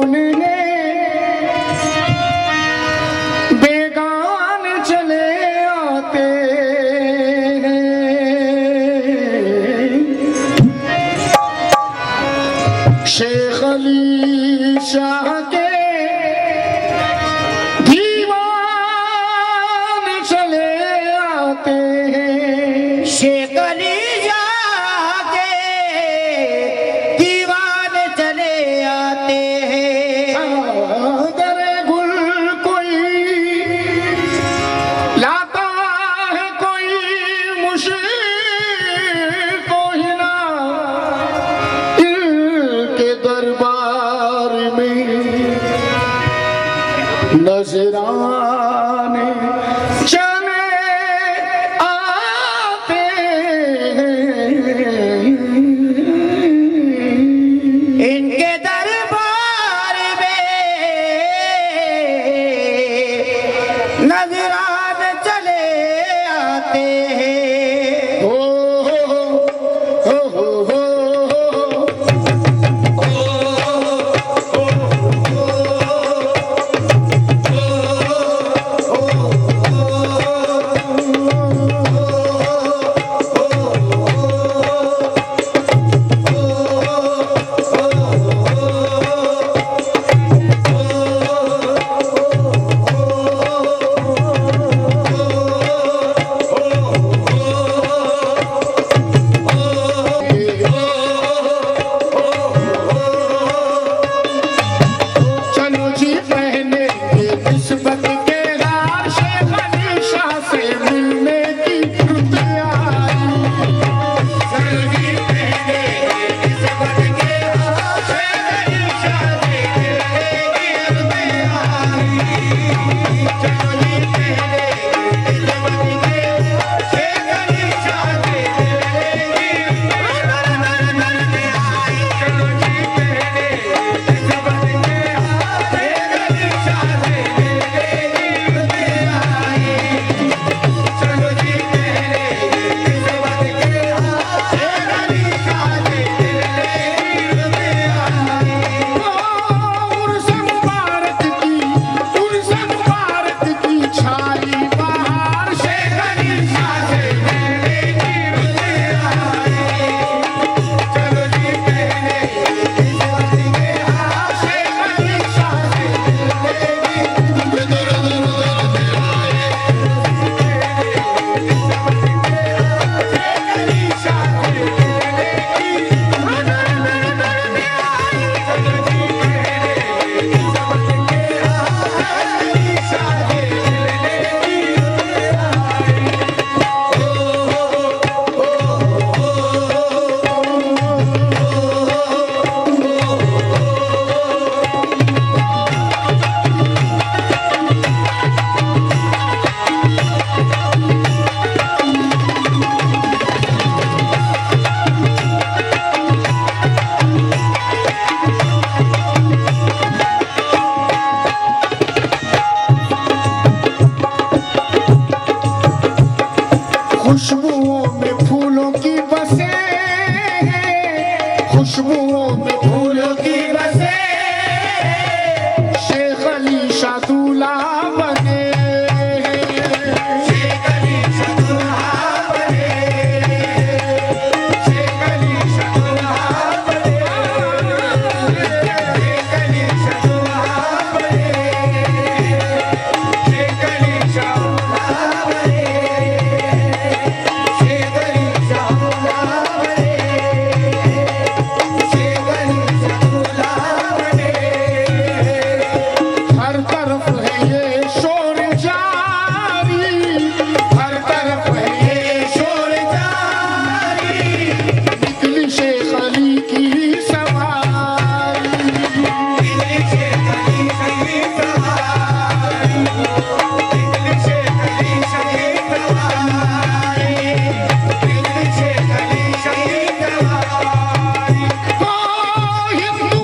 ढूंढने बेगान चले आते हैं। शेख अली शाह के दीवान चले आते हैं। शेख अली शाह के दीवान चले आते हैं। अगर गुल कोई लाता है कोई मुश्किल को हिला इनके दरबार में नजराने चले आते हैं। इनके दरबार में नजरान चले आते हैं। हो हो हो हो हो चलो जी पहने निस्बत के हार शेख अली शाह से मिलने की रुत आई। चलो जी पहने निस्बत के हार शेख अली शाह से मिलने की रुत आई। चलो जी पहने निस्बत के हार शेख अली शाह से मिलने की रुत आई। चलो जी पहने निस्बत के खुशबुओं में फूलों की बसे, खुशबुओं में फूलों की बसे, शेख अली शाह दूल्हा बने। शेख अली शाह दूल्हा बने। शेख अली शाह दूल्हा बने। शेख अली शाह दूल्हा बने। शेख अली शाह दूल्हा बने। हर तरफ है ये शोर जारी, हर तरफ है ये शोर जारी, निकली शेख अली की सवारी। निकली शेख अली की सवारी। निकली शेख अली की सवारी। निकली शेख अली की सवारी। ओ हिंदू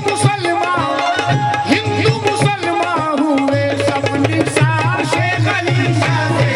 मुसलमान हुए सब निसार शेख अली शाह से।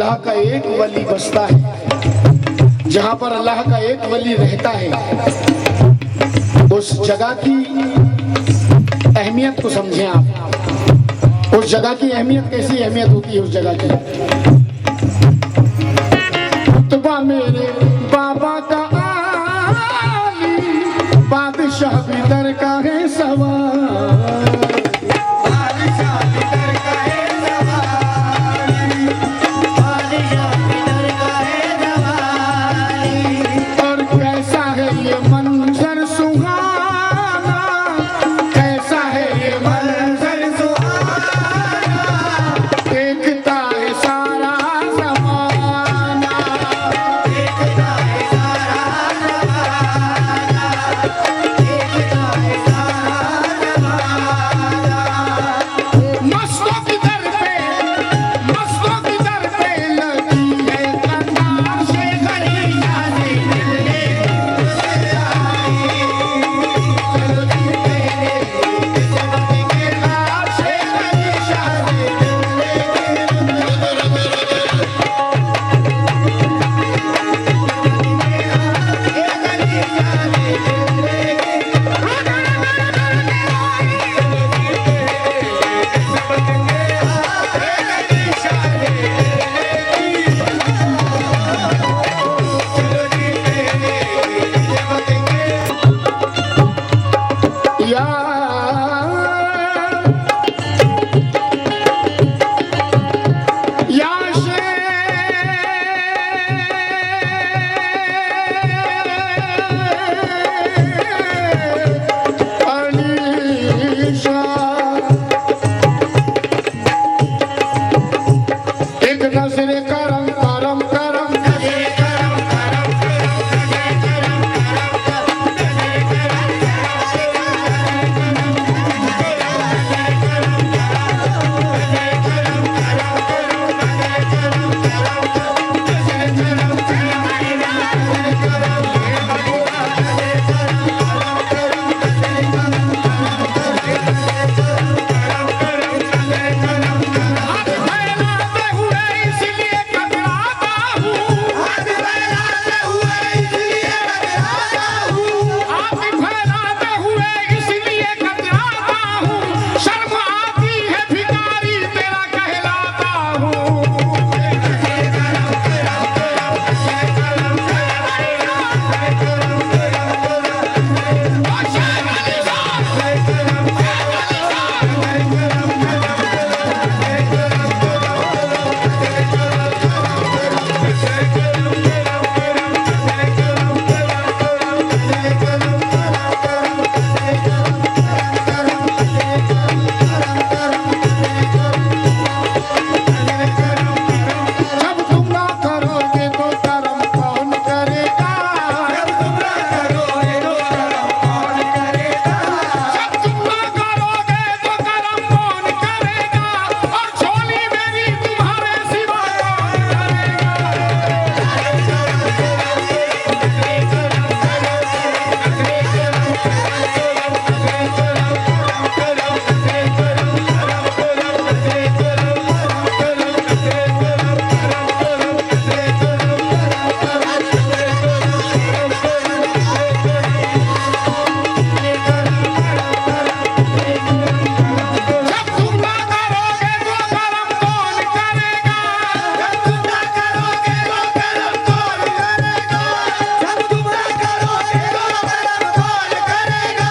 अल्लाह का एक वली बसता है, जहां पर अल्लाह का एक वली रहता है, उस जगह की अहमियत को समझें आप। उस जगह की अहमियत, कैसी अहमियत होती है उस जगह की। रुतबा मेरे बाबा का आली, बादशाह भी दर का है सवाल। और कैसा है ये मंजर सुहाना, कैसा है ये मंजर सुहाना, देखता है सारा ज़माना, देखता है सारा ज़माना, देखता है सारा ज़माना। मस्तों की दर पे, मस्तों की दर पे लगी है कतार, शेख अली शाह से मिलने या या शेख अली शाह, एक नजर करम करम करम हाथ फैलाते हुए इसलिए कतराता हूँ, हाथ फैलाते हुए इसलिए कतराता हूँ, हाथ फैलाते हुए इसलिए कतराता हूँ, शर्म आती है भिखारी तेरा कहलाता हूँ। जब तुम ना करोगे तो करम कौन करेगा, जब तुम ना करोगे तो करम कौन करेगा, जब तुम ना करोगे तो करम कौन करेगा, और झोली मेरी तुम्हारे सिवा कौन जब तुम ना करोगे तो करम कौन करेगा, जब तुम ना करोगे तो करम कौन करेगा, जब तुम ना करोगे तो करम कौन करेगा,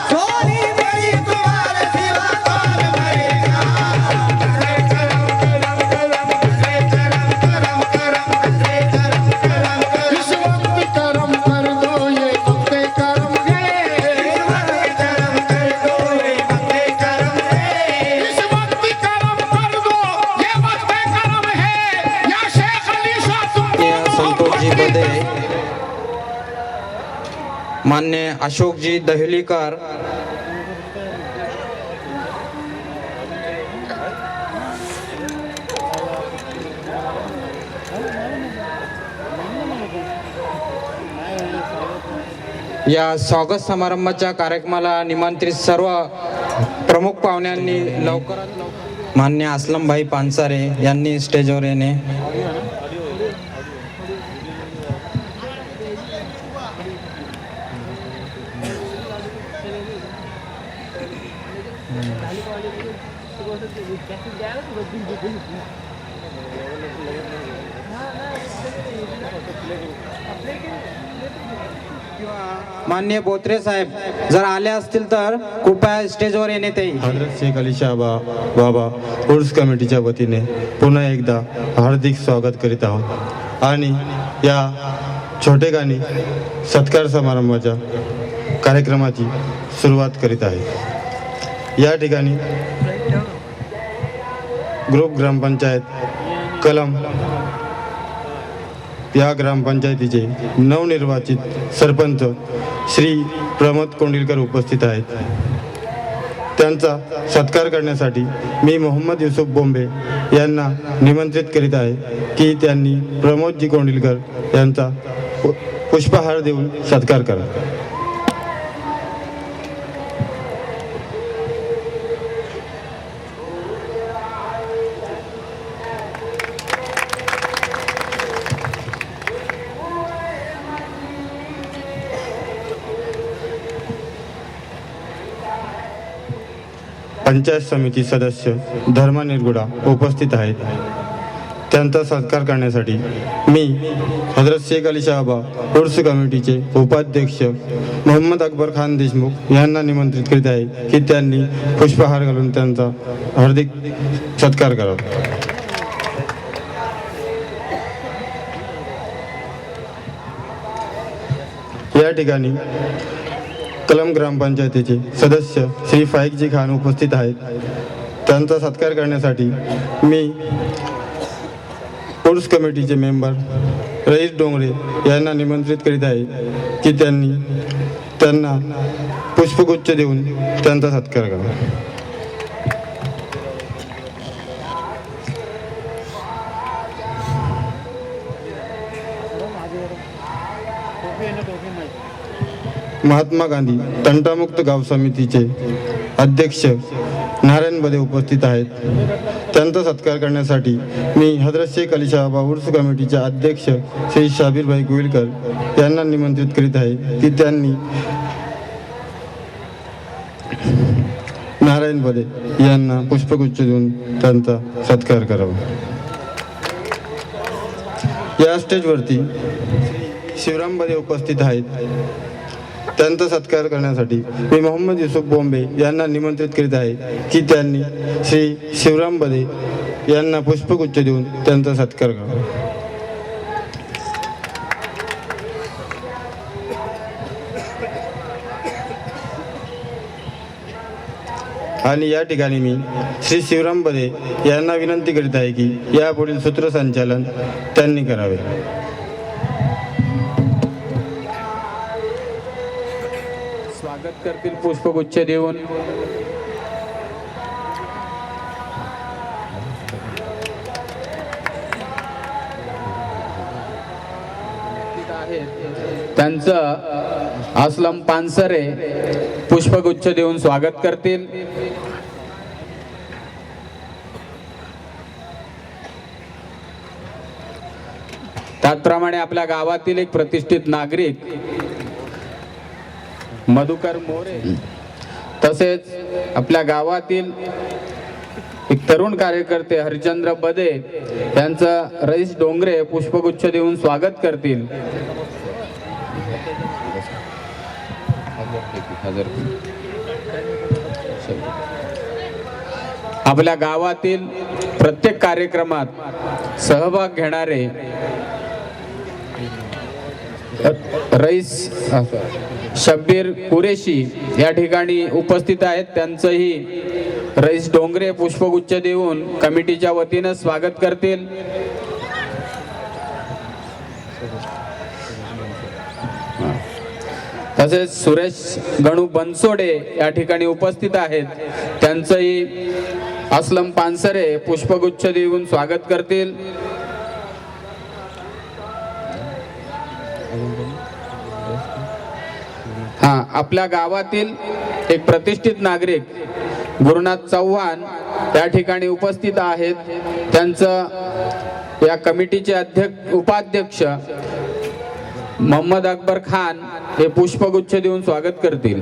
झोली मेरी तुम्हारे सिवा कौन भरेगा। इस वक्त करम कर दो ये वक्त करम है, इस वक्त करम कर दो ये वक्त करम है, इस वक्त करम कर दो ये वक्त करम है, या शेख अली शाह तुमको संतोषजी बदे, मान्य अशोकजी दहलीकर, या स्वागत समारंभाच्या कार्यक्रमाला निमंत्रित सर्व प्रमुख पाहुण्यांनी लवकरात लवकर मान्य असलमभाई पानसारे यांनी स्टेजवर येणे. मान्य बोत्रे साहेब जर आले असतील तर कृपया स्टेजवर येणे. ते हजरत शेख अली शाह बाबा उर्स कमिटीच्या वतीने पुन्हा एकदा हार्दिक स्वागत करीत आहोत आणि या छोटेखानी सत्कार समारंभाच्या कार्यक्रमाची सुरुवात करीत आहे. या ठिकाणी ग्रुप ग्रामपंचायत कलम या ग्रामपंचायतीचे नवनिर्वाचित सरपंच श्री प्रमोद कोंडिलकर उपस्थित आहेत. त्यांचा सत्कार करण्यासाठी मी मोहम्मद युसुफ बोंबे यांना निमंत्रित करीत आहे की त्यांनी प्रमोदजी कोंडिलकर यांचा पुष्पहार देऊन सत्कार करा. पंचायत समिती सदस्य धर्मा निरगुडा उपस्थित आहेत. त्यांचा सत्कार करण्यासाठी मी हजरत शेख अली शाहबा उर्स कमिटीचे उपाध्यक्ष मोहम्मद अकबर खान देशमुख यांना निमंत्रित करीत आहे की त्यांनी पुष्पहार घालून त्यांचा हार्दिक सत्कार करावा. या ठिकाणी कलम ग्रामपंचायतीचे सदस्य श्री फाईकजी खान उपस्थित आहेत. त्यांचा सत्कार करण्यासाठी मी उर्स कमिटीचे मेंबर रईस डोंगरे यांना निमंत्रित करीत आहे की त्यांना पुष्पगुच्छ देऊन त्यांचा सत्कार करावा. महात्मा गांधी तंटामुक्त गाव समितीचे अध्यक्ष नारायण बदे उपस्थित आहेत. त्यांचा सत्कार करण्यासाठी मी हजरत शेख अली शाह उर्स कमिटीचे अध्यक्ष श्री शाबीरभाई गोविलकर यांना निमंत्रित करीत आहे की त्यांनी नारायण बदे यांना पुष्पगुच्छ देऊन त्यांचा सत्कार करावा. या स्टेजवरती शिवराम बदे उपस्थित आहेत. त्यांचा सत्कार करण्यासाठी मी मोहम्मद युसुफ बोंबे यांना निमंत्रित करीत आहे की त्यांनी श्री शिवराम बदे यांना पुष्पगुच्छ देऊन त्यांचा सत्कार करावा. आणि या ठिकाणी मी श्री शिवराम बदे यांना विनंती करीत आहे की यापुढील सूत्रसंचालन त्यांनी करावे. स्वागत करतील पुष्पगुच्छ देऊन. त्यांचं असलम पानसरे पुष्पगुच्छ देऊन स्वागत करतील. त्याचप्रमाणे आपल्या गावातील एक प्रतिष्ठित नागरिक मधुकर मोरे तसेच आपल्या गावातील एक तरुण कार्यकर्ते हरिचंद्र बदे यांचं रईस डोंगरे पुष्पगुच्छ देऊन स्वागत करतील. आपल्या गावातील प्रत्येक कार्यक्रमात सहभाग घेणारे रईस शब्बीर कुरेशी या ठिकाणी उपस्थित आहेत. त्यांचंही रईस डोंगरे पुष्पगुच्छ देऊन कमिटीच्या वतीनं स्वागत करतील. तसेच सुरेश गणू बनसोडे या ठिकाणी उपस्थित आहेत. त्यांचंही असलम पानसरे पुष्पगुच्छ देऊन स्वागत करतील. आपल्या गावातील एक प्रतिष्ठित नागरिक गुरुनाथ चव्हाण या ठिकाणी उपस्थित आहेत. त्यांचं या कमिटीचे उपाध्यक्ष मोहम्मद अकबर खान हे पुष्पगुच्छ देऊन स्वागत करतील.